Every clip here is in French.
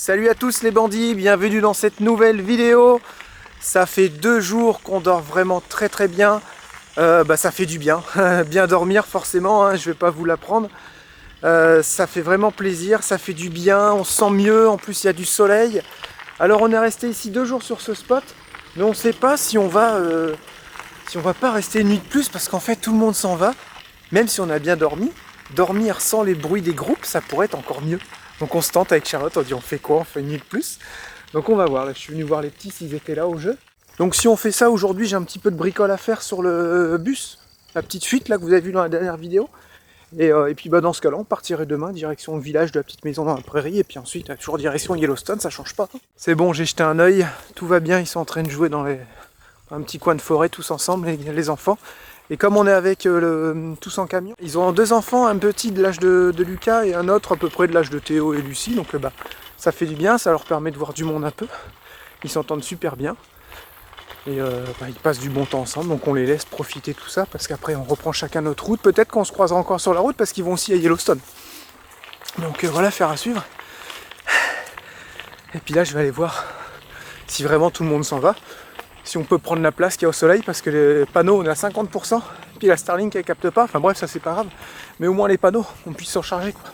Salut à tous les bandits, bienvenue dans cette nouvelle vidéo. Ça fait 2 jours qu'on dort vraiment très bien. Ça fait du bien, bien dormir forcément, hein, je vais pas vous l'apprendre. Ça fait vraiment plaisir, ça fait du bien, on se sent mieux, en plus il y a du soleil. Alors on est resté ici 2 jours sur ce spot, mais on sait pas si on va pas rester une nuit de plus, parce qu'en fait tout le monde s'en va. Même si on a bien dormi, dormir sans les bruits des groupes, ça pourrait être encore mieux. Donc on se tente avec Charlotte, on dit on fait quoi, on fait une nuit de plus. Donc on va voir, là je suis venu voir les petits s'ils étaient là au jeu. Donc si on fait ça aujourd'hui, j'ai un petit peu de bricole à faire sur le bus, la petite fuite là que vous avez vu dans la dernière vidéo. Et puis dans ce cas-là, on partirait demain direction le village de la petite maison dans la prairie, et puis ensuite toujours direction Yellowstone, ça change pas. C'est bon, j'ai jeté un œil, tout va bien, ils sont en train de jouer dans un petit coin de forêt tous ensemble, les enfants. Et comme on est avec tous en camion, ils ont 2 enfants, un petit de l'âge de Lucas et un autre à peu près de l'âge de Théo et Lucie. Donc ça fait du bien, ça leur permet de voir du monde un peu. Ils s'entendent super bien. Et ils passent du bon temps ensemble, donc on les laisse profiter tout ça, parce qu'après on reprend chacun notre route. Peut-être qu'on se croisera encore sur la route, parce qu'ils vont aussi à Yellowstone. Donc voilà, faire à suivre. Et puis là je vais aller voir si vraiment tout le monde s'en va. Si on peut prendre la place qu'il y a au soleil, parce que les panneaux on est à 50%, puis la Starlink elle capte pas, enfin bref ça c'est pas grave, mais au moins les panneaux on puisse s'en charger quoi.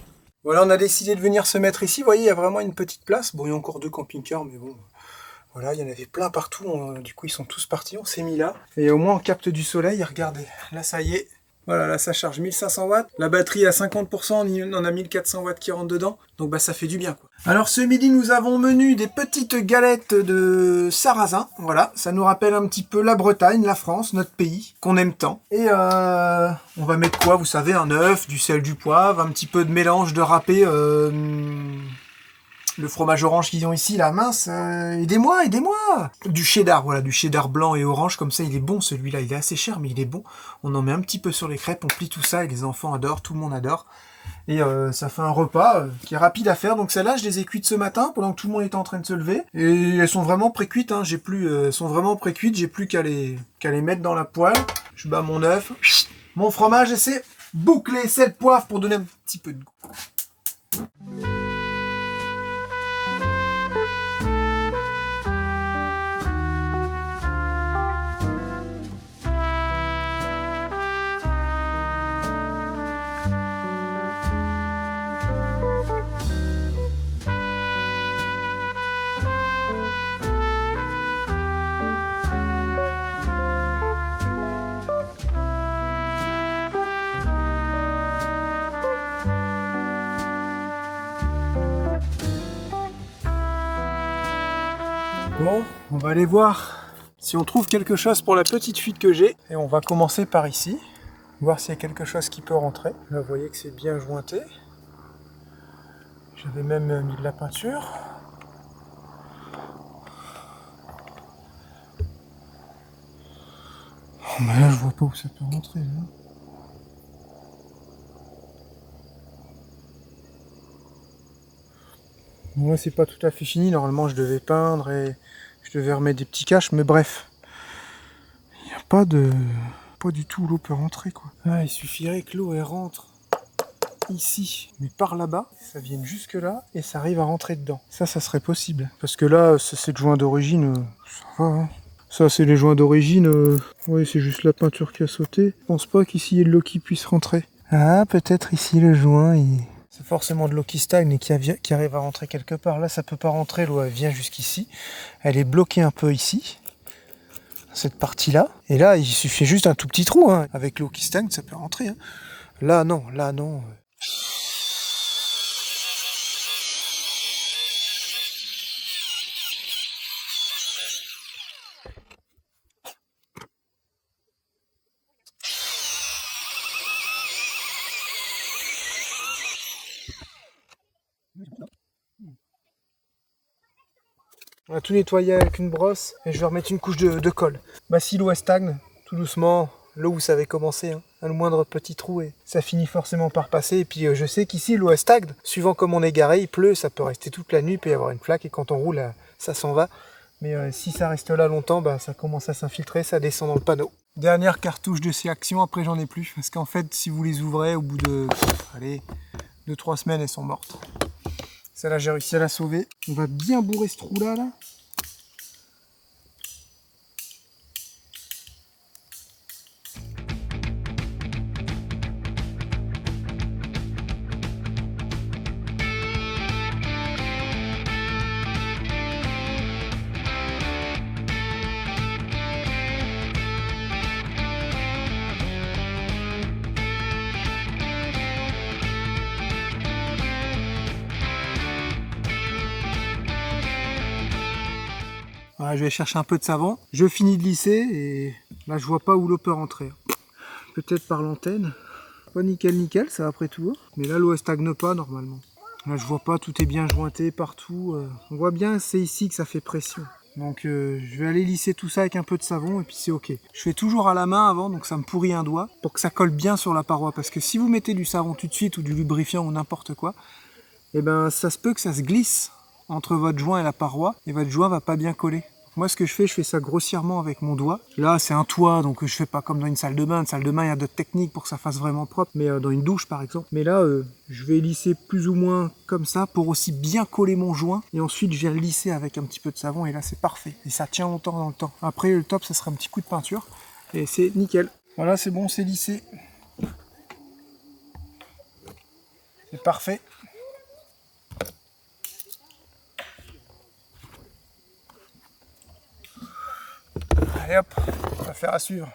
Voilà, on a décidé de venir se mettre ici, vous voyez il y a vraiment une petite place, bon il y a encore 2 camping-cars mais bon, voilà il y en avait plein partout, du coup ils sont tous partis, on s'est mis là, et au moins on capte du soleil, regardez, là ça y est. Voilà, là ça charge 1500 watts, la batterie à 50%, on en a 1400 watts qui rentrent dedans, donc ça fait du bien quoi. Alors ce midi nous avons menu des petites galettes de sarrasin, voilà, ça nous rappelle un petit peu la Bretagne, la France, notre pays, qu'on aime tant. Et on va mettre quoi, vous savez, un œuf, du sel, du poivre, un petit peu de mélange de râpé, le fromage orange qu'ils ont ici, là, mince, aidez-moi. Du cheddar, voilà, du cheddar blanc et orange, comme ça, il est bon celui-là, il est assez cher, mais il est bon. On en met un petit peu sur les crêpes, on plie tout ça, et les enfants adorent, tout le monde adore. Et ça fait un repas qui est rapide à faire. Donc celles-là, je les ai cuites ce matin, pendant que tout le monde était en train de se lever. Et elles sont vraiment pré-cuites, hein, elles sont vraiment pré-cuites, j'ai plus qu'à les mettre dans la poêle. Je bats mon œuf, mon fromage, et c'est bouclé, sel, poivre, pour donner un petit peu de goût. Bon, on va aller voir si on trouve quelque chose pour la petite fuite que j'ai. Et on va commencer par ici, voir s'il y a quelque chose qui peut rentrer. Là, vous voyez que c'est bien jointé. J'avais même mis de la peinture. Oh, mais là, je vois pas où ça peut rentrer. Là. Bon, là, c'est pas tout à fait fini. Normalement, je devais peindre et je devais remettre des petits caches, mais bref. Il n'y a pas du tout où l'eau peut rentrer, quoi. Ah, il suffirait que l'eau, elle rentre ici, mais par là-bas, ça vienne jusque là, et ça arrive à rentrer dedans. Ça serait possible. Parce que là, c'est le joint d'origine, ça va, hein. Ça, c'est les joints d'origine, oui, c'est juste la peinture qui a sauté. Je pense pas qu'ici, il y ait de l'eau qui puisse rentrer. Ah, peut-être ici, le joint, c'est forcément de l'eau qui stagne et qui arrive à rentrer quelque part. Là, ça peut pas rentrer, l'eau, elle vient jusqu'ici. Elle est bloquée un peu ici, cette partie-là. Et là, il suffit juste un tout petit trou, hein. Avec l'eau qui stagne, ça peut rentrer, hein. Là, non, là, non. On va tout nettoyer avec une brosse et je vais remettre une couche de colle. Bah si l'eau stagne, tout doucement, l'eau vous savez comment c'est, hein, le moindre petit trou et ça finit forcément par passer. Et puis je sais qu'ici l'eau stagne, suivant comme on est garé, il pleut, ça peut rester toute la nuit, il peut y avoir une flaque et quand on roule, ça s'en va. Mais si ça reste là longtemps, bah, ça commence à s'infiltrer, ça descend dans le panneau. Dernière cartouche de ces actions, après j'en ai plus. Parce qu'en fait, si vous les ouvrez, au bout de 2-3 semaines, elles sont mortes. Celle-là, j'ai réussi à la sauver. On va bien bourrer ce trou-là, là. Voilà, je vais chercher un peu de savon. Je finis de lisser et là je vois pas où l'eau peut rentrer. Peut-être par l'antenne. Pas nickel nickel ça après tout. Mais là l'eau elle stagne pas normalement. Là je vois pas, tout est bien jointé partout. On voit bien c'est ici que ça fait pression. Donc je vais aller lisser tout ça avec un peu de savon et puis c'est ok. Je fais toujours à la main avant donc ça me pourrit un doigt pour que ça colle bien sur la paroi. Parce que si vous mettez du savon tout de suite ou du lubrifiant ou n'importe quoi, et ben ça se peut que ça se glisse entre votre joint et la paroi et votre joint va pas bien coller. Moi ce que je fais ça grossièrement avec mon doigt. Là c'est un toit donc je fais pas comme dans une salle de bain. Une salle de bain il y a d'autres techniques pour que ça fasse vraiment propre. Mais dans une douche par exemple. Mais là je vais lisser plus ou moins comme ça pour aussi bien coller mon joint. Et ensuite je viens le lisser avec un petit peu de savon et là c'est parfait. Et ça tient longtemps dans le temps. Après le top ça sera un petit coup de peinture. Et c'est nickel. Voilà c'est bon, c'est lissé. C'est parfait. Allez hop, affaire à suivre.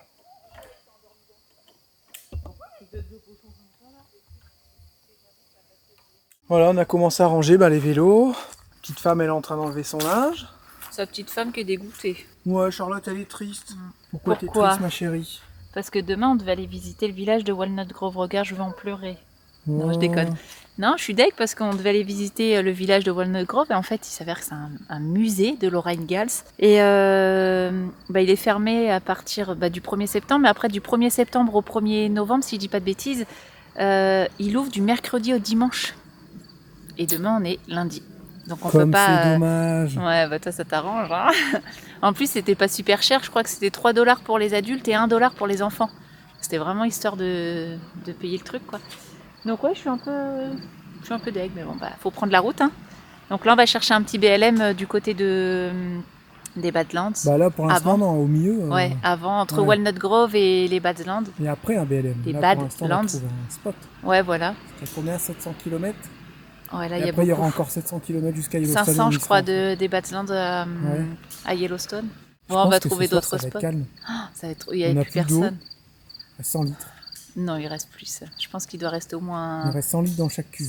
Voilà, on a commencé à ranger les vélos. Petite femme, elle est en train d'enlever son linge. Sa petite femme qui est dégoûtée. Ouais, Charlotte, elle est triste. Pourquoi t'es Pourquoi? triste, ma chérie? Parce que demain, on devait aller visiter le village de Walnut Grove. Regarde, je vais en pleurer. Oh. Non, je déconne. Non, je suis deg parce qu'on devait aller visiter le village de Walnut Grove et en fait, il s'avère que c'est un musée de Laura Ingalls. Et il est fermé à partir du 1er septembre, mais après du 1er septembre au 1er novembre, si je dis pas de bêtises, il ouvre du mercredi au dimanche. Et demain, on est lundi. Donc on peut pas. C'est dommage. Ouais, bah toi ça t'arrange. Hein. En plus, c'était pas super cher. Je crois que c'était 3 $ pour les adultes et 1 $ pour les enfants. C'était vraiment histoire de payer le truc, quoi. Donc ouais, je suis un peu deg, mais bon, faut prendre la route. Hein. Donc là, on va chercher un petit BLM du côté des Badlands. Là, pour l'instant, non, au milieu. Ouais, avant, entre Walnut Grove et les Badlands. Et après, un BLM. Les là, Badlands. pour l'instant, on a trouvé un spot. Ouais, voilà. C'est combien, 700 km? Ouais, là, et après, il y aura encore 700 km jusqu'à Yellowstone. 500, je crois, des Badlands à Yellowstone. Bon, on va trouver d'autres spots. Ça va être calme. Ça va être... Il n'y a plus personne. 100 litres. Non, il reste plus. Je pense qu'il doit rester au moins... Il reste 100 litres dans chaque cuve.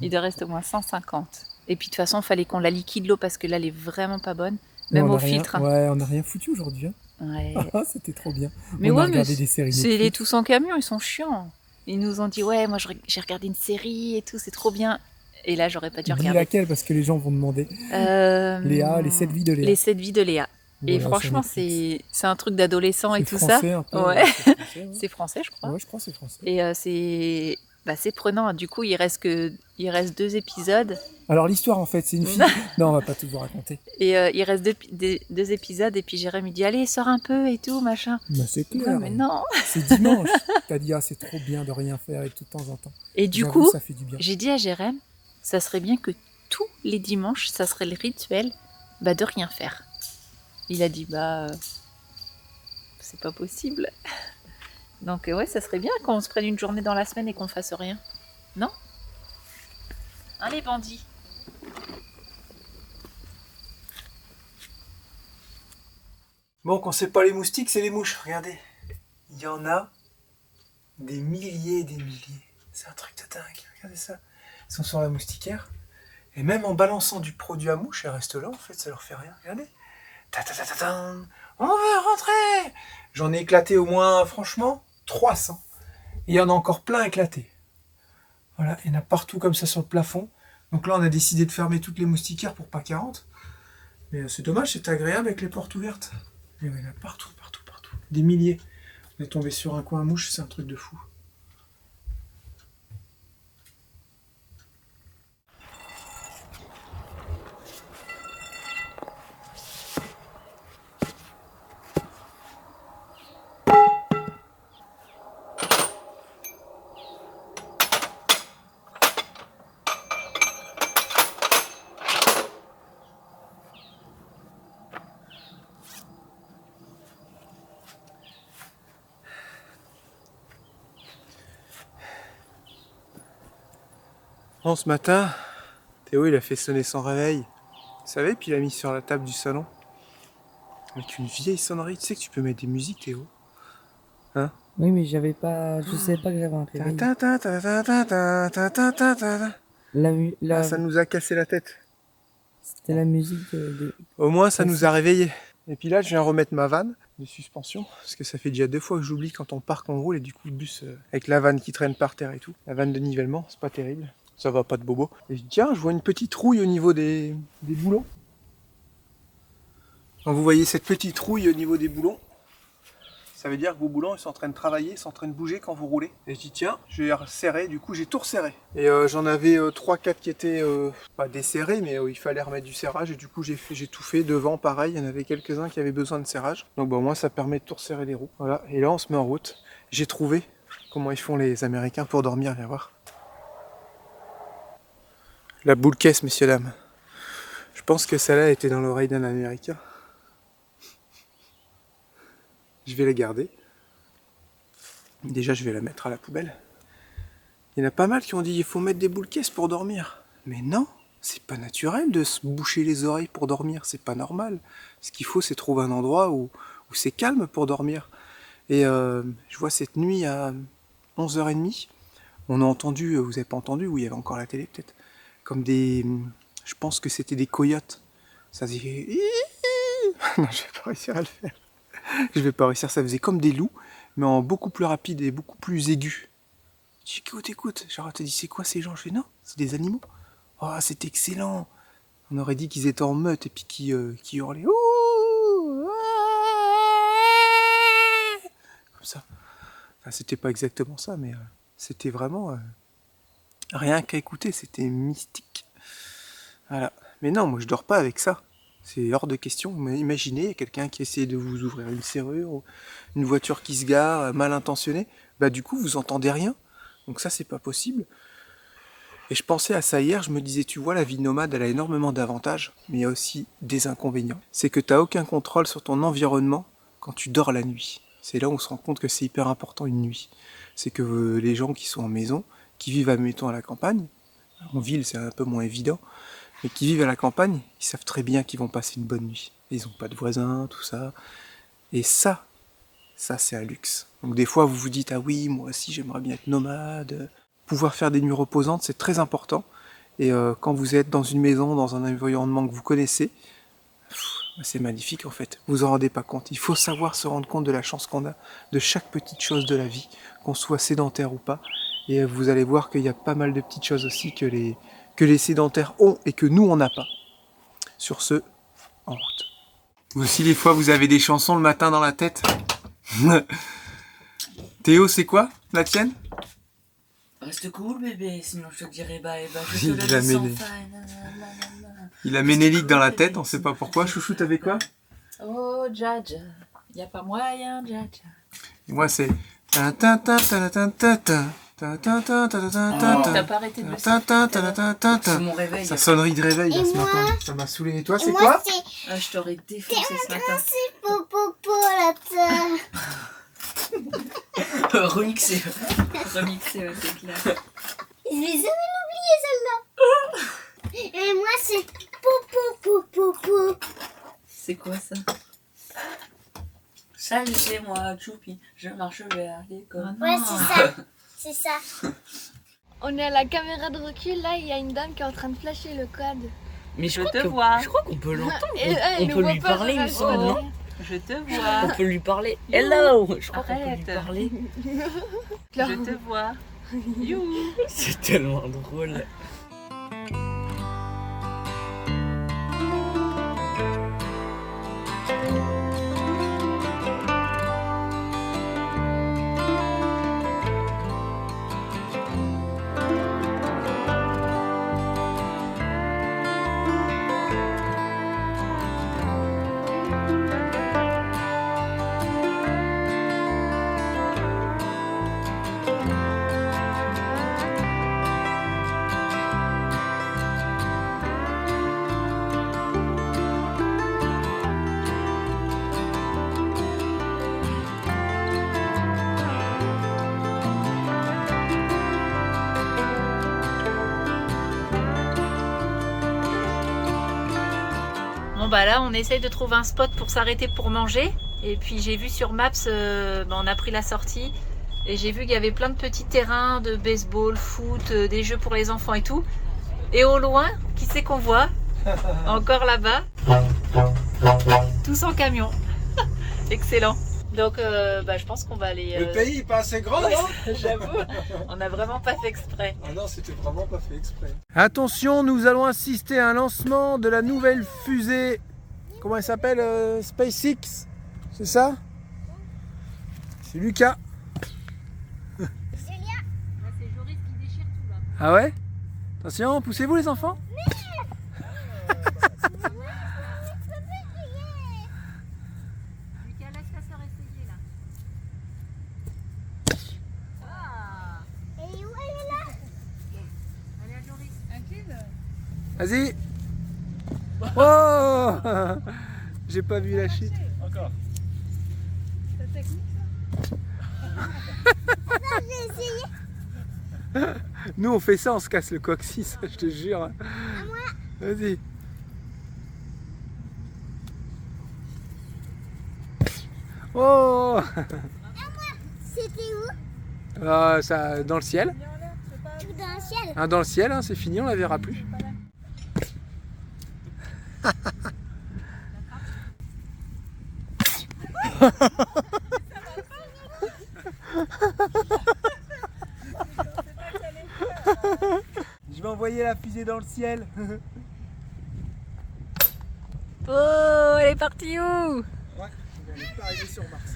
Il doit rester au moins 150. Et puis de toute façon, il fallait qu'on la liquide l'eau parce que là, elle est vraiment pas bonne. Même au filtre. Ouais, on n'a rien foutu aujourd'hui. Hein. Ouais. C'était trop bien. Mais on ouais, a regardé des séries. C'est les tous en camion, ils sont chiants. Ils nous ont dit, ouais, moi j'ai regardé une série et tout, c'est trop bien. Et là, j'aurais pas dû regarder. Laquelle, parce que les gens vont demander. Léa, les 7 vies de Léa. Les 7 vies de Léa. Et voilà, franchement, c'est un truc d'adolescent et tout ça. Un peu, ouais. C'est français, je crois. Ouais, je crois que c'est français. Et c'est prenant. Du coup, il reste 2 épisodes. Alors l'histoire, en fait, c'est une fille. Non, on va pas tout vous raconter. Et il reste 2 épisodes. Et puis Jérémy dit, allez, sors un peu et tout, machin. Bah, c'est clair. Ouais, mais non. C'est dimanche. T'as dit, c'est trop bien de rien faire et tout de temps en temps. Et du coup, j'ai dit à Jérémy, ça serait bien que tous les dimanches, ça serait le rituel de rien faire. Il a dit, c'est pas possible. Donc ouais, ça serait bien qu'on se prenne une journée dans la semaine et qu'on fasse rien. Non? Hein, les bandits? Bon, quand c'est pas les moustiques, c'est les mouches. Regardez. Il y en a des milliers et des milliers. C'est un truc de dingue. Regardez ça. Ils sont sur la moustiquaire. Et même en balançant du produit à mouche, elles restent là, en fait, ça leur fait rien. Regardez. On veut rentrer. J'en ai éclaté au moins, franchement, 300. Et il y en a encore plein éclatés. Voilà, il y en a partout comme ça sur le plafond. Donc là, on a décidé de fermer toutes les moustiquaires pour pas qu'elles rentrent. Mais c'est dommage, c'est agréable avec les portes ouvertes. Et il y en a partout, partout, partout. Des milliers. On est tombé sur un coin à mouche, c'est un truc de fou. Bon, ce matin, Théo il a fait sonner son réveil. Vous savez, puis il l'a mis sur la table du salon. Avec une vieille sonnerie. Tu sais que tu peux mettre des musiques, Théo? Hein? Oui, mais j'avais pas. Je savais pas que j'avais un réveil. Ah, ça nous a cassé la tête. C'était la musique de. Au moins, ça nous a réveillés. Et puis là, je viens remettre ma vanne de suspension. Parce que ça fait déjà 2 fois que j'oublie quand on part, qu'on roule. Et du coup, le bus, avec la vanne qui traîne par terre et tout. La vanne de nivellement, c'est pas terrible. Ça va, pas de bobo. Et je dis, tiens, je vois une petite rouille au niveau des boulons. Quand vous voyez cette petite rouille au niveau des boulons, ça veut dire que vos boulons ils sont en train de travailler, ils sont en train de bouger quand vous roulez. Et je dis tiens, je vais resserrer, du coup j'ai tout resserré. Et j'en avais 3-4 qui étaient pas desserrés, mais il fallait remettre du serrage. Et du coup j'ai tout fait, devant pareil, il y en avait quelques-uns qui avaient besoin de serrage. Donc bon, moi ça permet de tout resserrer les roues. Voilà, et là on se met en route. J'ai trouvé comment ils font les Américains pour dormir, viens voir. La boule caisse, messieurs dames. Je pense que celle-là était dans l'oreille d'un Américain. Je vais la garder. Déjà, je vais la mettre à la poubelle. Il y en a pas mal qui ont dit il faut mettre des boules caisses pour dormir. Mais non, c'est pas naturel de se boucher les oreilles pour dormir. C'est pas normal. Ce qu'il faut, c'est trouver un endroit où c'est calme pour dormir. Et je vois cette nuit à 11h30, on a entendu, vous avez pas entendu, où il y avait encore la télé peut-être, comme des. Je pense que c'était des coyotes. Ça faisait. Non, je vais pas réussir à le faire. Je vais pas réussir, ça faisait comme des loups, mais en beaucoup plus rapide et beaucoup plus aigu. Je dis écoute, genre te dit c'est quoi ces gens? Je fais non, c'est des animaux. Oh, c'est excellent. On aurait dit qu'ils étaient en meute et puis qui hurlaient. Ouh, comme ça. Enfin, c'était pas exactement ça, mais c'était vraiment rien qu'à écouter, c'était mystique. Voilà. Mais non, moi je dors pas avec ça. C'est hors de question. Imaginez quelqu'un qui essaie de vous ouvrir une serrure, ou une voiture qui se gare, mal intentionnée. Bah du coup, vous entendez rien. Donc ça, c'est pas possible. Et je pensais à ça hier, je me disais, tu vois, la vie nomade, elle a énormément d'avantages, mais il y a aussi des inconvénients. C'est que tu n'as aucun contrôle sur ton environnement quand tu dors la nuit. C'est là où on se rend compte que c'est hyper important une nuit. C'est que les gens qui sont en maison, qui vivent, admettons, à la campagne, en ville c'est un peu moins évident, mais qui vivent à la campagne, ils savent très bien qu'ils vont passer une bonne nuit. Ils n'ont pas de voisins, tout ça. Et ça c'est un luxe. Donc des fois vous vous dites, ah oui, moi aussi j'aimerais bien être nomade. Pouvoir faire des nuits reposantes, c'est très important. Et quand vous êtes dans une maison, dans un environnement que vous connaissez, c'est magnifique en fait. Vous vous en rendez pas compte. Il faut savoir se rendre compte de la chance qu'on a, de chaque petite chose de la vie, qu'on soit sédentaire ou pas. Et vous allez voir qu'il y a pas mal de petites choses aussi que les sédentaires ont et que nous on n'a pas. Sur ce, en route. Vous aussi des fois vous avez des chansons le matin dans la tête. Théo, c'est quoi la tienne? Reste cool, bébé, sinon je te dirai bye bye. Il a Ménélique dans la tête, on sait pas pourquoi. Chouchou, t'avais quoi? Oh, Djadja, y a pas moyen, Djadja. Et moi, c'est. T'as pas arrêté de le faire. C'est mon réveil. Sa sonnerie de réveil là, ce matin. Ça m'a saoulé. Et toi, c'est quoi? Ah, je t'aurais défoncé ce matin. C'est popo la terre. Remixé. Remixé, ouais, c'est clair. Je vais jamais l'oublier celle-là. Et moi c'est popo. C'est quoi ça? Salut, c'est moi, Choupi. Je marche vers l'école. Ouais, c'est ça. On est à la caméra de recul, là il y a une dame qui est en train de flasher le code. Mais Je te vois. Je crois qu'on peut l'entendre. Et, On peut lui parler, il me semble, non? Je te On vois. peut lui parler. Hello. Je crois qu'on peut Arrête. lui parler. Je te vois. You. C'est tellement drôle. bah là on essaye de trouver un spot pour s'arrêter pour manger. Et puis j'ai vu sur Maps, on a pris la sortie. Et j'ai vu qu'il y avait plein de petits terrains de baseball, foot, des jeux pour les enfants et tout. Et au loin, qui c'est qu'on voit? Encore là-bas. Tous en camion. Excellent. Donc je pense qu'on va aller... Le pays est pas assez grand, non? J'avoue, on n'a vraiment pas fait exprès. Ah non, c'était vraiment pas fait exprès. Attention, nous allons assister à un lancement de la nouvelle fusée. Comment elle s'appelle? SpaceX. C'est ça? C'est Lucas. C'est Joris qui déchire tout là. Ah ouais? Attention, poussez-vous les enfants. Lucas, laisse ta soeur essayer là. Ah, Et où elle est là? allez à Joris. Vas-y. Oh. J'ai pas vu la chute. Encore. J'ai essayé. Nous on fait ça, on se casse le coccyx, je te jure. Vas-y. Oh. C'était où? Ça, dans le ciel. Tout dans le ciel. Dans le ciel, hein, c'est fini, on la verra plus. Je vais envoyer la fusée dans le ciel. Oh, elle est partie où? Ouais, elle n'est pas arrivée sur Mars.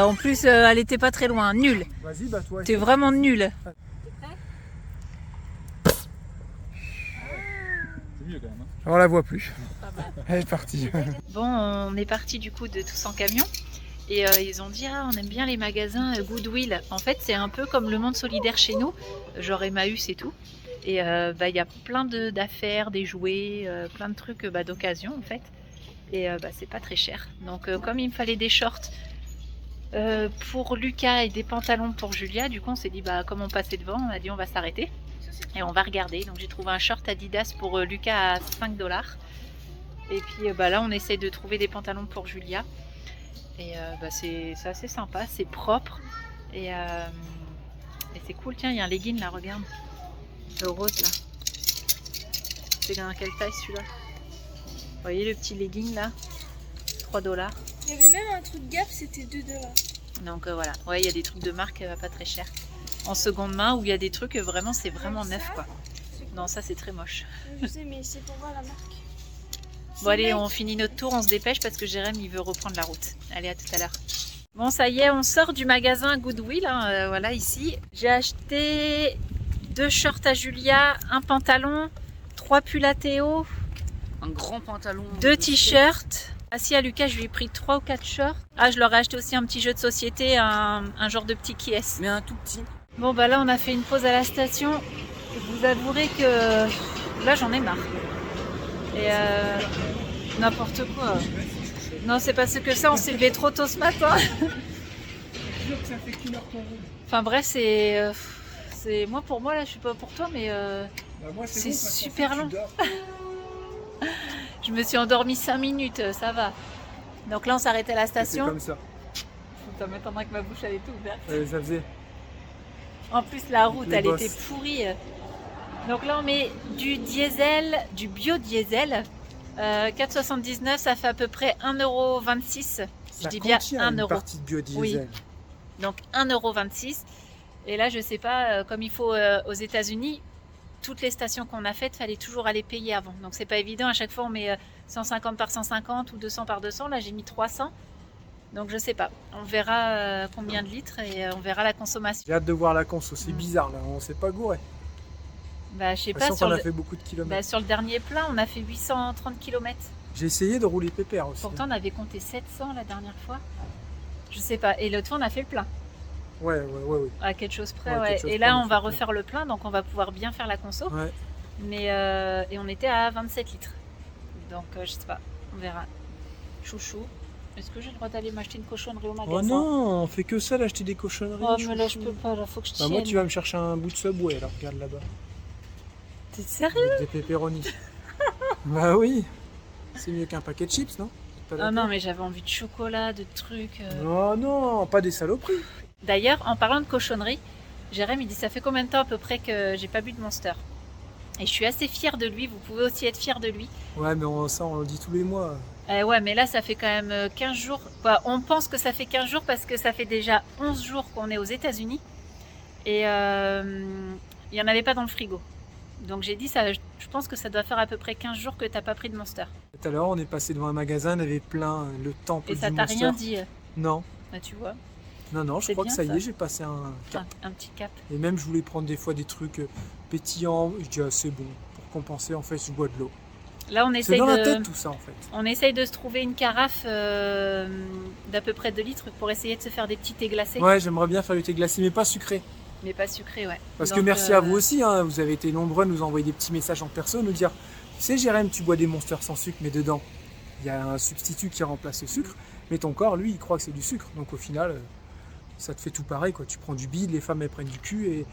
En plus, elle était pas très loin. Nulle. Vas-y, bah toi. T'es vraiment nulle. C'est mieux quand même. Hein. On la voit plus. Elle est partie. Bon, on est parti du coup de tous en camion. Et ils ont dit, ah, on aime bien les magasins Goodwill. En fait, c'est un peu comme le Monde Solidaire chez nous, genre Emmaüs et tout. Et il y a plein d'affaires, des jouets, plein de trucs d'occasion en fait. Et c'est pas très cher. Donc comme il me fallait des shorts pour Lucas et des pantalons pour Julia, du coup on s'est dit, comme on passait devant, on a dit on va s'arrêter. Et on va regarder. Donc j'ai trouvé un short Adidas pour Lucas à 5 $. Et puis là on essaye de trouver des pantalons pour Julia. Et c'est assez sympa, c'est propre et c'est cool. Tiens, il y a un legging là, regarde, le rose là. C'est dans quelle taille celui-là? Vous voyez le petit legging là, 3 $. Il y avait même un truc Gap, c'était 2 $. Donc voilà, ouais, il y a des trucs de marque pas très cher. En seconde main, où il y a des trucs vraiment, c'est vraiment neuf quoi. Non, ça c'est très moche. Je sais, mais c'est pour voir la marque. Bon allez, on finit notre tour, on se dépêche parce que Jérém il veut reprendre la route. Allez, à tout à l'heure. Bon, ça y est, on sort du magasin Goodwill, hein, voilà ici. J'ai acheté 2 shorts à Julia, un pantalon, 3 pulls à Théo, Un grand pantalon. 2 t-shirts. Ah si, à Lucas, je lui ai pris 3 ou 4 shorts. Ah, je leur ai acheté aussi un petit jeu de société, un genre de petit qui-est. Mais un tout petit. Bon, là, on a fait une pause à la station. Vous avouerez que là, j'en ai marre. Et n'importe quoi. Non, c'est parce que ça, on s'est levé trop tôt ce matin. Enfin bref, c'est moi pour moi là, je suis pas pour toi, mais c'est super long. Je me suis endormie 5 minutes, ça va. Donc là, on s'arrête à la station. C'est comme ça. Ça m'étonnerait que ma bouche elle est toute ouverte. Ça faisait. En plus, la route, Les elle bosses. était pourrie. Donc là, on met du diesel, du biodiesel. 4,79, ça fait à peu près 1,26 €. Je dis bien 1 une euro. partie de biodiesel. Oui. Donc 1,26 €. Et là, je sais pas, comme il faut aux États-Unis, toutes les stations qu'on a faites, fallait toujours aller payer avant. Donc c'est pas évident. À chaque fois, on met 150 par 150 ou 200 par 200. Là, j'ai mis 300. Donc je sais pas. On verra combien de litres et on verra la consommation. J'ai hâte de voir la conso, c'est bizarre là, on s'est pas gouré. Je sais J'ai pas. l'impression qu'on a fait beaucoup de kilomètres. Sur le dernier plein, on a fait 830 km. J'ai essayé de rouler pépère aussi. Pourtant, on avait compté 700 la dernière fois. Je sais pas. Et l'autre fois, on a fait le plein. Ouais. À quelque chose près, Ouais, ouais. quelque chose Et près, là, on on a va fait le refaire le plein, donc on va pouvoir bien faire la conso. Ouais. Mais et on était à 27 litres. Donc, je sais pas. On verra. Chouchou. Est-ce que j'ai le droit d'aller m'acheter une cochonnerie au magasin? Oh non, on fait que ça d'acheter des cochonneries. Oh, mais là, je peux pas. Là, faut que je tienne. Moi, tu vas me chercher un bout de Subway, alors regarde là-bas. T'es sérieux? Avec des pepperonis. Bah oui. C'est mieux qu'un paquet de chips, non? Pas Oh d'accord? non, mais j'avais envie de chocolat, de trucs. Non, non, pas des saloperies. D'ailleurs, en parlant de cochonnerie, Jérém il dit ça fait combien de temps à peu près que j'ai pas bu de Monster? Et je suis assez fière de lui, vous pouvez aussi être fière de lui. Ouais, mais ça, on le dit tous les mois. Ouais, mais là ça fait quand même 15 jours. Bah, on pense que ça fait 15 jours parce que ça fait déjà 11 jours qu'on est aux États-Unis. Et il n'y en avait pas dans le frigo. Donc j'ai dit, ça, je pense que ça doit faire à peu près 15 jours que t'as pas pris de Monster. Tout à l'heure, on est passé devant un magasin, on avait plein le temple Et du ça t'a Monster. rien dit? Non, Bah, tu vois, non, je C'est crois que bien, ça y ça. est, j'ai passé un cap. un petit cap. Et même, je voulais prendre des fois des trucs pétillants. Je dis, ah, c'est bon. Pour compenser, en fait, je bois de l'eau. Là, C'est dans la tête, tout ça, en fait. on essaye de se trouver une carafe d'à peu près 2 litres pour essayer de se faire des petits thés glacés. Ouais, j'aimerais bien faire du thé glacé, mais pas sucré. Mais pas sucré, ouais. Parce Donc, que merci à vous aussi, hein, vous avez été nombreux à nous envoyer des petits messages en perso, nous dire, tu sais Jérém, tu bois des Monsters sans sucre, mais dedans, il y a un substitut qui remplace le sucre, mais ton corps, lui, il croit que c'est du sucre. Donc au final, ça te fait tout pareil, quoi. Tu prends du bide, les femmes, elles prennent du cul, et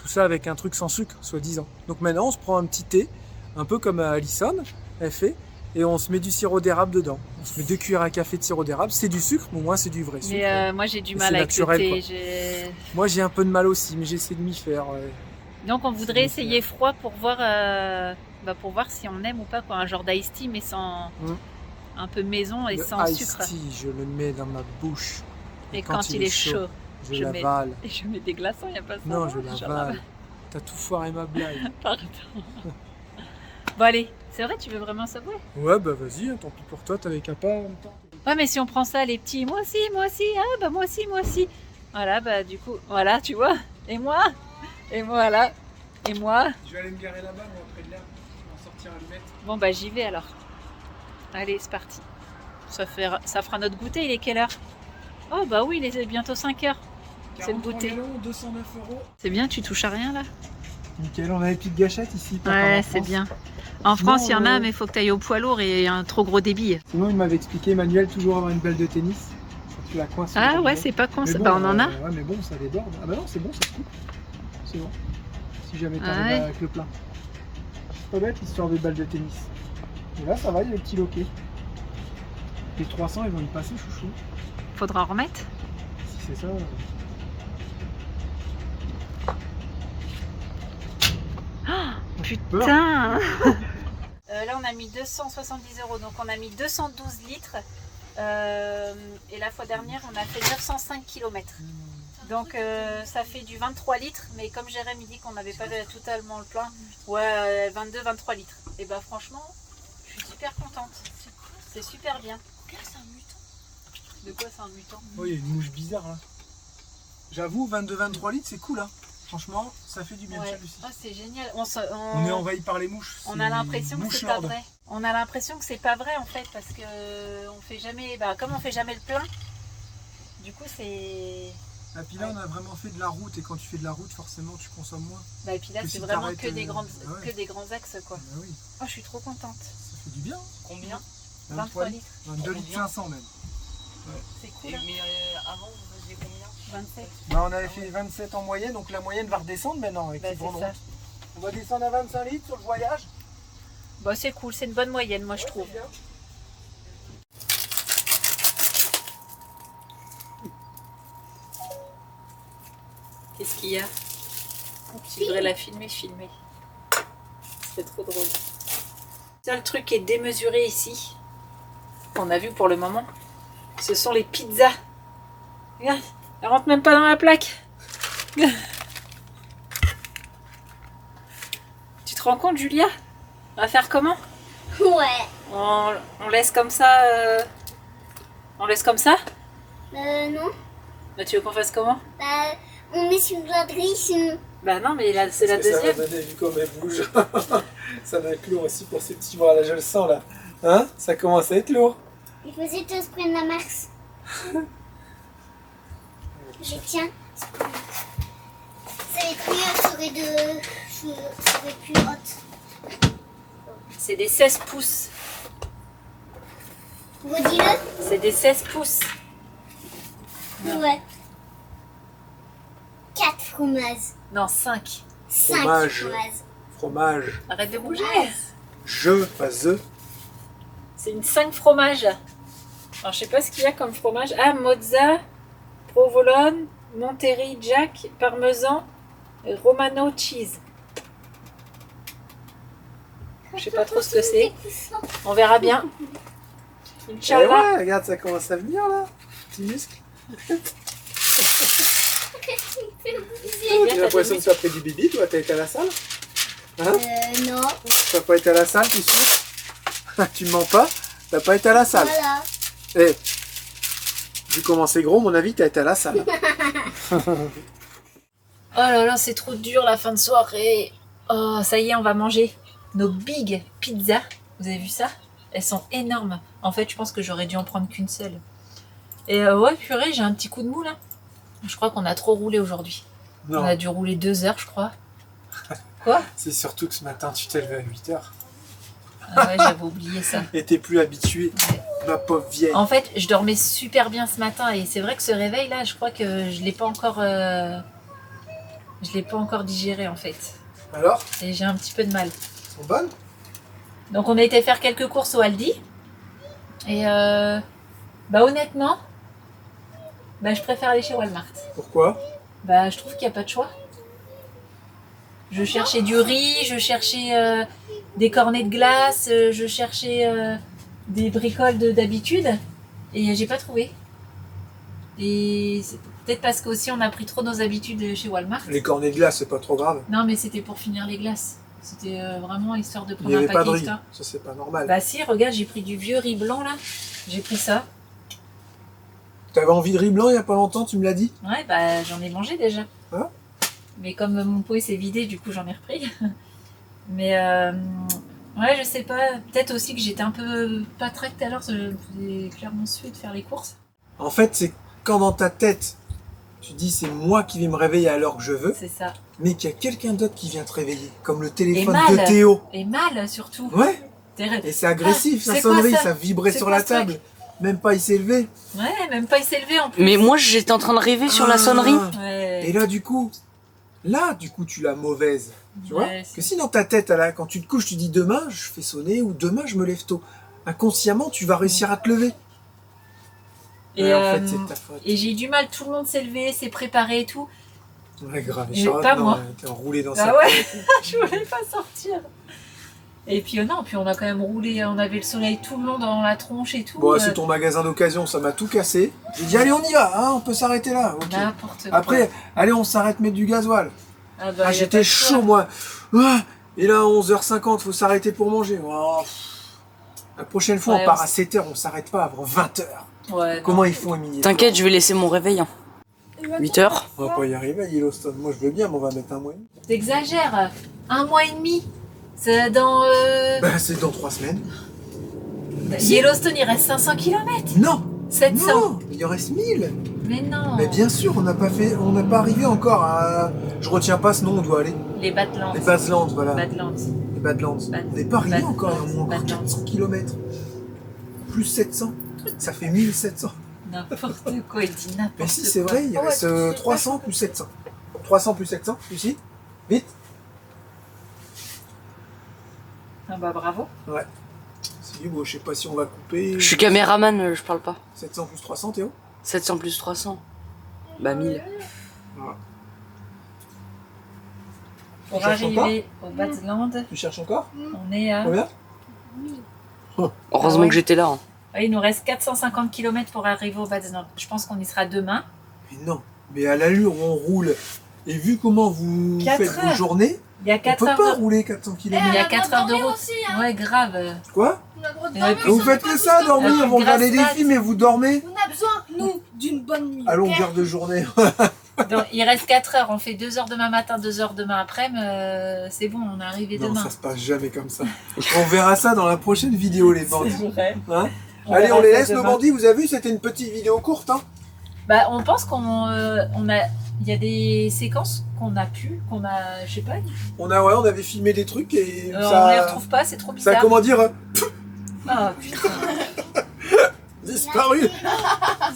tout ça avec un truc sans sucre, soi-disant. Donc maintenant, on se prend un petit thé, un peu comme Alison, elle fait, et on se met du sirop d'érable dedans. On se met 2 cuillères à café de sirop d'érable, c'est du sucre, mais au moins c'est du vrai sucre. Mais moi j'ai du Et mal c'est avec naturel, le quoi. thé. Moi j'ai un peu de mal aussi, mais j'essaie de m'y faire. Donc on voudrait C'est essayer froid pour voir si on aime ou pas, quoi. Un genre d'ice tea mais sans un peu maison et Le sans iced sucre. tea, je le mets dans ma bouche. Et quand il est chaud, je je mets- l'avale. et je mets des glaçons, il n'y a pas ça. Non, je Genre, l'avale. T'as tout foiré ma blague. Pardon. Bon allez, c'est vrai, tu veux vraiment Subway? Ouais, bah vas-y, hein, tant pis pour toi, t'avais qu'à pas en même temps. Ouais, mais si on prend ça, les petits, moi aussi, ah bah moi aussi. Voilà, bah du coup, voilà, tu vois. Et moi, et voilà, et moi. Je vais aller me garer là-bas, moi, après de l'herbe. Je vais en sortir à le mettre. Bon bah j'y vais alors. Allez, c'est parti. Ça fera notre goûter, il est quelle heure? Oh bah oui, il est bientôt 5 heures. C'est le 43 goûter. melons, 209 €. C'est bien, tu touches à rien là? Nickel, on a des petites gâchettes ici. pas comme Ouais, en c'est France. bien. En Sinon, France, il y en a, mais il faut que tu ailles au poids lourd et il y a un trop gros débit. Sinon, il m'avait expliqué, Emmanuel, toujours avoir une balle de tennis. Quand tu la coinces. sur Ah le ouais, bidon. c'est pas con Mais ça. bon, Bah on en a. Ouais, mais bon, ça déborde. Ah bah non, c'est bon, ça se coupe. C'est bon. Si jamais t'arrives Ah ouais. avec le plein. C'est pas bête l'histoire des balles de tennis. Et là, ça va, il y a les petits loquets. Les 300, ils vont y passer, chouchou. Faudra en remettre. Si c'est ça. Putain. Là, on a mis 270 €, donc on a mis 212 litres. Et la fois dernière, on a fait 905 km. Donc ça fait du 23 litres, mais comme Jérém il dit qu'on n'avait pas totalement le plein, ouais, 22-23 litres. Et bah franchement, je suis super contente. C'est super bien. C'est un mutant. De quoi c'est un mutant? Oh, il y a une mouche bizarre là. J'avoue, 22-23 litres, c'est cool, hein. Franchement, ça fait du bien Ouais. celui-ci. Oh, c'est génial. On est envahi par les mouches. On c'est a l'impression que mouche c'est pas lord. vrai. On a l'impression que c'est pas vrai en fait parce que on fait jamais. Bah, comme on fait jamais le plein, du coup c'est. Et puis là, on a vraiment fait de la route, et quand tu fais de la route, forcément, tu consommes moins. Bah, et puis là Que c'est si vraiment t'arrêtes, que des grandes, ouais. que des grands axes quoi. Bah oui, Oh, je suis trop contente. ça fait du bien. Combien? 23 litres. 22 litres 500 même. C'est cool. Et, Hein. mais avant, vous faisiez combien? 27. Bah, on avait fait 27 en moyenne, donc la moyenne va redescendre maintenant avec Bah, les c'est grandes ça. routes. On va descendre à 25 litres sur le voyage. Bah, c'est cool, c'est une bonne moyenne, moi je trouve. C'est bien. Qu'est-ce qu'il y a? Tu devrais la filmer. C'est trop drôle. Le seul truc qui est démesuré ici, qu'on a vu pour le moment, ce sont les pizzas. Regarde, elles rentrent même pas dans la plaque. Tu te rends compte, Julia? On va faire comment? Ouais. On laisse comme ça. On laisse comme ça? Non. Bah, tu veux qu'on fasse comment? Bah, on met sur la grille sinon. Bah non, mais là, c'est la Parce que deuxième. Ça va donner, vu comme elle bouge. Ça va être lourd aussi pour ces petits bras là, je le sens là. Hein? Ça commence à être lourd. Il faisait tous prendre la marche. Je tiens. Ça va être mieux, ça serait plus haute. C'est des 16 pouces. Redis-le. C'est des 16 pouces. Ouais. 4 fromages. Non, 5. 5 Fromage. fromages. Fromage. Arrête de bouger. pas the. C'est une 5 fromages. Alors, je sais pas ce qu'il y a comme fromage. Ah, mozza, provolone, Monterey Jack, parmesan, romano cheese. Je sais pas trop ce que c'est. On verra bien. Eh Inch'Allah. ouais, regarde, ça commence à venir là. Petit muscle. J'ai l'impression que tu as pris du bibi, toi, t'as été à la salle? Hein? Non. T'as pas été à la salle, t'es sûr? Tu mens pas? T'as pas été à la salle? Voilà. Eh, vu comment c'est gros, mon avis, t'as été à la salle. Oh là là, c'est trop dur la fin de soirée. Oh, ça y est, on va manger nos big pizzas. Vous avez vu ça? Elles sont énormes. En fait, je pense que j'aurais dû en prendre qu'une seule. Et ouais, purée, j'ai un petit coup de mou là. Je crois qu'on a trop roulé aujourd'hui. Non, On a dû rouler 2 heures, je crois. Quoi? c'est surtout que ce matin, tu t'es levé à 8h. Ah ouais, j'avais oublié ça. Et t'es plus habitué, ma pauvre vieille. En fait, je dormais super bien ce matin et c'est vrai que ce réveil là, je crois que je l'ai pas encore digéré en fait. Alors, Et j'ai un petit peu de mal. elles sont bonnes? Donc on a été faire quelques courses au Aldi. Et bah honnêtement, bah je préfère aller chez Walmart. Pourquoi? Bah je trouve qu'il n'y a pas de choix. Je cherchais du riz, je cherchais des cornets de glace, je cherchais des bricoles d'habitude et j'ai pas trouvé. Et c'est peut-être parce qu'aussi on a pris trop nos habitudes chez Walmart. Les cornets de glace, c'est pas trop grave. Non mais c'était pour finir les glaces. C'était vraiment histoire de Il prendre n'y un avait pas de paquet riz, extra. ça c'est pas normal. Bah si, regarde, j'ai pris du vieux riz blanc là. J'ai pris ça. T'avais envie de riz blanc il y a pas longtemps, tu me l'as dit? Ouais, bah j'en ai mangé déjà. Hein? Mais comme mon pot s'est vidé, du coup j'en ai repris. Mais ouais, je sais pas. Peut-être aussi que j'étais un peu pas très tout à l'heure. J'ai clairement su de faire les courses. En fait, c'est quand dans ta tête, tu dis c'est moi qui vais me réveiller à l'heure que je veux, C'est ça. mais qu'il y a quelqu'un d'autre qui vient te réveiller, comme le téléphone mal. de Théo. Et mal surtout. Ouais, T'es- et c'est agressif, Ah, sa c'est quoi sonnerie, ça? ça vibrait C'est sur quoi la ce truc? table. Même pas il s'est levé. Ouais, même pas il s'est levé en plus. Mais moi, j'étais en train de rêver sur la Ah. sonnerie. Ouais. Et là, du coup, tu l'as mauvaise. Tu vois? Ouais, Que si dans ta tête, quand tu te couches, tu dis demain, je fais sonner ou demain, je me lève tôt. Inconsciemment, tu vas réussir à te lever. Et, Ouais, en fait, c'est de ta faute. et j'ai eu du mal, tout le monde s'est levé, s'est préparé et tout. Ouais, grave. Et Charlotte, pas non, moi. t'es enroulé dans Ah sa ouais, tête. je voulais pas sortir. Et puis non, puis on a quand même roulé, on avait le soleil tout le long dans la tronche et tout. Bon, c'est ton magasin d'occasion, ça m'a tout cassé. J'ai dit, allez, on y va, hein, on peut s'arrêter là. Ok. N'importe quoi. Après, allez, on s'arrête mettre du gasoil. Ah bah, Ah, y a j'étais pas de choix. chaud, moi. Ah, et là, 11h50, faut s'arrêter pour manger. Oh, pff. La prochaine fois, Ouais, on part on à 7h, on s'arrête pas avant 20h. Ouais, Comment ils font, Émilie? T'inquiète, je vais laisser mon réveil. 8h. On va pas y arriver à Yellowstone. Moi, je veux bien, mais on va mettre un mois et demi. t'exagères. 1 mois et demi. C'est dans Bah, c'est dans 3 semaines. Yellowstone, il reste 500 km. Non, 700. non, il en reste 1000. Mais non. Mais bien sûr, on n'a pas arrivé encore à... Je retiens pas ce nom, on doit aller. Les Badlands. Les Badlands, voilà. Badlands. Les Badlands. Bad- On n'est pas arrivé Bad- encore, il y a au moins encore Badlands. 400 km. Plus 700. Ça fait 1700. N'importe quoi, il dit n'importe quoi. Mais si, c'est vrai, il Oh, ouais, reste c'est 300 plus 700. 300 plus 700, ici. Vite. Ah bah bravo. Ouais. Si, bon, je sais pas si on va couper. Je suis caméraman, je parle pas. 700 plus 300, Théo. 700 plus 300. Bah 1000. Pour Tu cherches arriver au Badlands, Tu cherches encore on est à... Combien? Heureusement Ah ouais. que j'étais là. Hein. Il nous reste 450 km pour arriver au Badlands. Je pense qu'on y sera demain. Mais non. Mais à l'allure où on roule, et vu comment vous 4 faites vos heures. journées, Il y a on 4 peut heures pas de... rouler 400 Il y km. a 4 heures de route. Ouais, grave. Quoi? On a le droit de Et dormir, puis- Vous on faites peut que pas ça, nous dormir, dormir. vous regardez des Grasse mat. films et vous dormez On a besoin, nous, d'une bonne nuit. à ok longueur de journée. Donc, il reste 4 heures. On fait 2 heures demain matin, 2 heures demain après. C'est bon, on est arrivé Non, demain. ça se passe jamais comme ça. On verra ça dans la prochaine vidéo, les bandits. C'est vrai. Hein? On Allez, verra on les ça laisse, nos demain. bandits. Vous avez vu, c'était une petite vidéo courte. Hein? Bah, on pense qu'on on a... Il y a des séquences qu'on a pu, qu'on a... Je sais pas. On avait filmé des trucs et On les ça, retrouve pas, c'est trop ça a, bizarre. comment dire, Ah putain. disparu.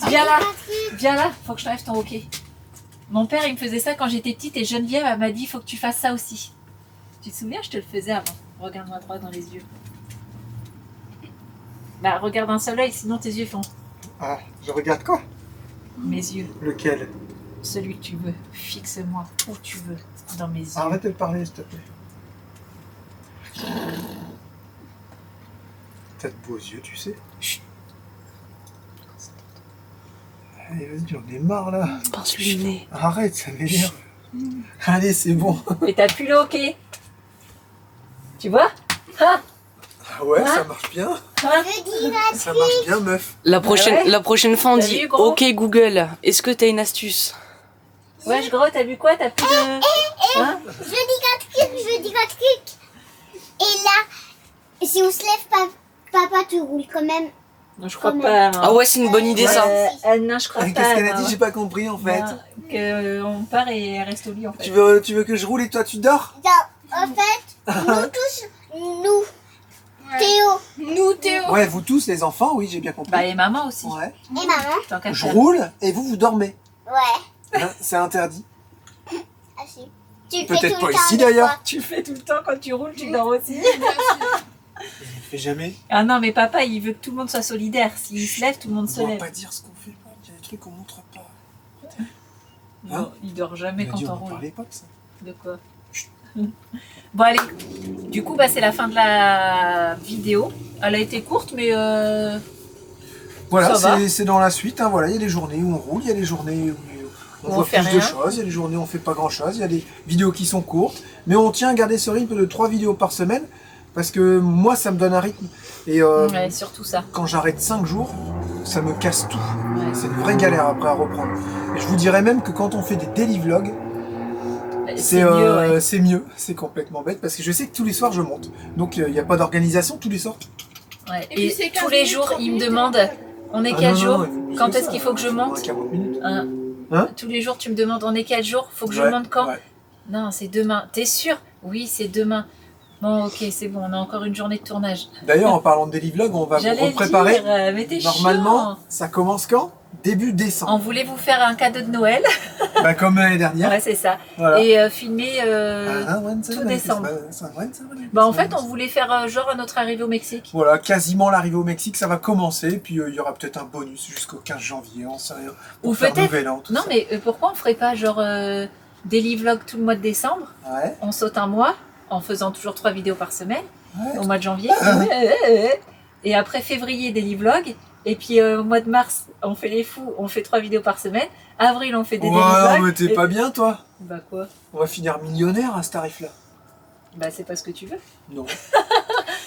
Viens là, faut que je t'enlève ton hockey. Mon père, il me faisait ça quand j'étais petite et Geneviève, elle m'a dit, faut que tu fasses ça aussi. Tu te souviens, je te le faisais avant. Regarde-moi droit dans les yeux. Bah, regarde un seul œil, sinon tes yeux font. Ah, je regarde quoi? Mes yeux. Lequel? Celui que tu veux. Fixe-moi où tu veux. Dans mes yeux. Arrête de parler, s'il te plaît. T'as de beaux yeux, tu sais. Chut. Allez, vas-y, j'en ai marre là. Pince-lui le nez. Arrête, ça m'énerve. Allez, c'est bon. Et t'as plus le hockey. Tu vois? Ah, Ah ouais, Hein ça marche bien. Je dis là. Ça marche bien, meuf. La prochaine, ouais. la prochaine fois, on T'as dit vu, gros OK Google, est-ce que t'as une astuce? wesh gros, t'as vu quoi? T'as plus de... Hein? Je dis 4 clics. Et là, si on se lève, papa, tu roules quand même. Non, je crois Comment? pas. Moi. Ah ouais, c'est une bonne idée ça. Non, je crois pas. Qu'est-ce qu'elle a moi. dit? J'ai pas compris en fait. On part et elle reste au lit en fait. Tu veux que je roule et toi tu dors? En fait, nous tous, nous, Théo, Nous, Théo. Ouais, vous tous les enfants, oui, j'ai bien compris. Bah et maman aussi. Ouais. et maman. Tant qu'à Je faire. roule et vous dormez. Ouais. Hein, c'est interdit. Ah si. Tu le Peut-être fais tout pas le temps, ici, des d'ailleurs. fois. Tu le fais tout le temps quand tu roules, tu dors aussi. Je le fais jamais. Ah non, mais papa, il veut que tout le monde soit solidaire. S'il se lève, tout le monde se On va lève. pas dire ce qu'on fait. Il y a des trucs qu'on montre pas. Non, il dort jamais On a quand dit, on on en roule. parlait pas de ça. De quoi? Bon allez, du coup bah, c'est la fin de la vidéo. Elle a été courte mais Voilà, Ça va. c'est dans la suite. Hein, voilà, il y a des journées où on roule, il y a des journées où on Où voit on fait plus de rien. choses, il y a des journées où on fait pas grand chose, il y a des vidéos qui sont courtes. Mais on tient à garder ce rythme de 3 vidéos par semaine parce que moi ça me donne un rythme. Et ouais, surtout ça. quand j'arrête 5 jours, ça me casse tout. Ouais. C'est une vraie galère après à reprendre. Et je vous dirais même que quand on fait des daily vlogs, C'est mieux, ouais. c'est mieux, c'est complètement bête parce que je sais que tous les soirs je monte. Donc il n'y a pas d'organisation tous les soirs. Ouais. Et puis Et c'est 15 tous les minutes, jours, 30 il me minutes. demande on est Ah quel non, jour non, il faut plus Quand que est-ce ça. qu'il faut que je monte 40 minutes. Hein Hein Tous les jours, tu me demandes on est quel jour Faut que je Ouais, monte quand ouais. Non, c'est demain. T'es sûr? Oui, c'est demain. Bon, ok, c'est bon, on a encore une journée de tournage. D'ailleurs, en parlant de daily vlog, on va vous J'allais le repréparer. dire, mais t'es Normalement, chiant. ça commence quand? Début décembre. On voulait vous faire un cadeau de Noël. Bah, comme l'année dernière. Ouais, c'est ça. Voilà. Et filmer tout décembre. Bah en fait on voulait faire genre à notre arrivée au Mexique. Voilà, quasiment l'arrivée au Mexique, ça va commencer. Puis il y aura peut-être un bonus jusqu'au 15 janvier, on sait rien. Pour Ou faire peut-être- Nouvel An, tout Non ça. mais pourquoi on ferait pas genre daily vlog tout le mois de décembre? Ouais, On saute un mois en faisant toujours 3 vidéos par semaine ouais. au mois de janvier. Et après février daily vlog. Et puis au mois de mars on fait les fous, on fait 3 vidéos par semaine. Avril on fait des daily Ouais, vlogs. mais t'es Et- pas bien, toi. Bah quoi? On va finir millionnaire à ce tarif-là. Bah c'est pas ce que tu veux. Non.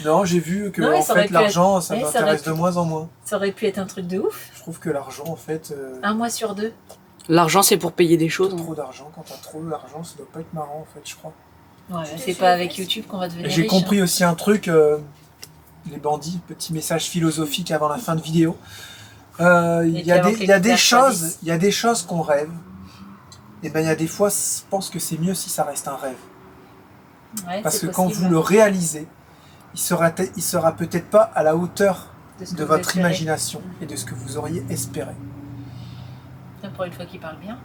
Non, j'ai vu que Non, mais en ça aurait fait pu l'argent, ça Ouais, ça m'intéresse aurait de moins en moins. Ça aurait pu être un truc de ouf. Je trouve que l'argent, en fait, Un mois sur 2. L'argent, c'est pour payer des choses. trop d'argent. Quand t'as trop d'argent, ça doit pas être marrant, en fait, je crois. Ouais, c'est pas avec YouTube qu'on va devenir J'ai riche, compris hein. aussi un truc, les bandits, petit message philosophique avant la fin de vidéo. Il y a avant des, que il y a les des couverts choses, choisissent. il y a des choses qu'on rêve. Et ben il y a des fois, je pense que c'est mieux si ça reste un rêve. Ouais, Parce que c'est quand possible. vous le réalisez, il sera peut-être pas à la hauteur De ce que de vous votre espérez. imagination et de ce que vous auriez espéré. Pour une fois qu'il parle bien.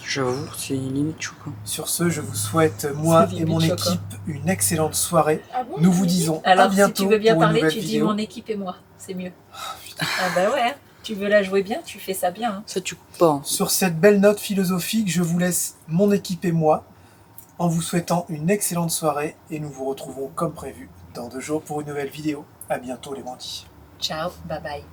J'avoue, c'est limite choquant. Sur ce, je vous souhaite, moi C'est et mon limite choquant. équipe, une excellente soirée. Ah bon, Nous vous oui. disons Alors à bientôt si tu veux bien pour une parler, nouvelle tu dis vidéo. mon équipe et moi. C'est mieux. Ah bah ouais, hein. Tu veux la jouer bien, tu fais ça bien. Hein. Ça, tu coupes pas. hein. Sur cette belle note philosophique, je vous laisse mon équipe et moi en vous souhaitant une excellente soirée et nous vous retrouvons comme prévu dans 2 jours pour une nouvelle vidéo. À bientôt les bandits. Ciao, bye bye.